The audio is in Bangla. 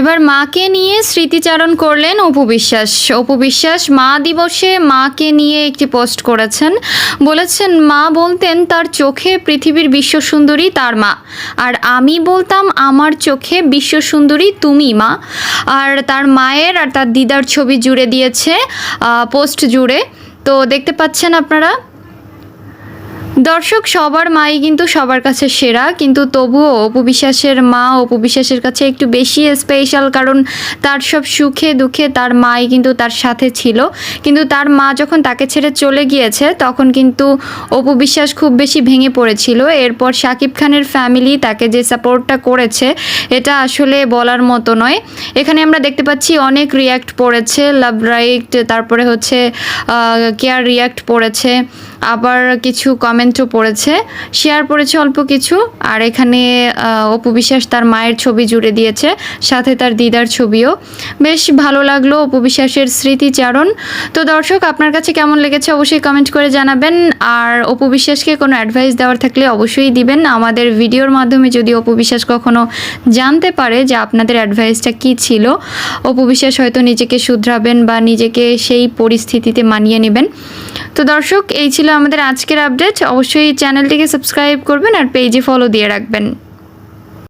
এবার মাকে নিয়ে স্মৃতিচারণ করলেন অপু বিশ্বাস। অপু বিশ্বাস মা দিবসে মাকে নিয়ে একটি পোস্ট করেছেন। বলেছেন, মা বলতেন তার চোখে পৃথিবীর বিশ্বসুন্দরী তার মা, আর আমি বলতাম আমার চোখে বিশ্বসুন্দরী তুমি মা। আর তার মায়ের আর তার দিদার ছবি জুড়ে দিয়েছে পোস্ট জুড়ে। তো দেখতে পাচ্ছেন আপনারা। দর্শক, সবার মাই কিন্তু সবার কাছে সেরা, কিন্তু তবুও অপু বিশ্বাসের মা অপু বিশ্বাসের কাছে একটু বেশি স্পেশাল, কারণ তার সব সুখে দুঃখে তার মাই কিন্তু তার সাথে ছিল। কিন্তু তার মা যখন তাকে ছেড়ে চলে গিয়েছে তখন কিন্তু অপু বিশ্বাস খুব বেশি ভেঙে পড়েছিল। এরপর শাকিব খানের ফ্যামিলি তাকে যে সাপোর্টটা করেছে এটা আসলে বলার মতো নয়। এখানে আমরা দেখতে পাচ্ছি অনেক রিয়্যাক্ট পড়েছে, লাভ রাইট, তারপরে হচ্ছে কেয়ার রিয়্যাক্ট পড়েছে, আবার কিছু কমেন্টও পড়েছে, শেয়ার পড়েছে অল্প কিছু। আর এখানে অপু বিশ্বাস তার মায়ের ছবি জুড়ে দিয়েছে, সাথে তার দিদার ছবিও। বেশ ভালো লাগলো অপু বিশ্বাসের স্মৃতিচারণ। তো দর্শক, আপনার কাছে কেমন লেগেছে অবশ্যই কমেন্ট করে জানাবেন। আর অপু বিশ্বাসকে কোনো অ্যাডভাইস দেওয়ার থাকলে অবশ্যই দিবেন। আমাদের ভিডিওর মাধ্যমে যদি অপু বিশ্বাস কখনো জানতে পারে যে আপনাদের অ্যাডভাইসটা কী ছিল, অপু বিশ্বাস হয়তো নিজেকে শুধরাবেন বা নিজেকে সেই পরিস্থিতিতে মানিয়ে নেবেন। তো দর্শক, এই ছিল আমাদের আজকের আপডেট। অবশ্যই চ্যানেলটিকে সাবস্ক্রাইব করবেন আর পেজে ফলো দিয়ে রাখবেন।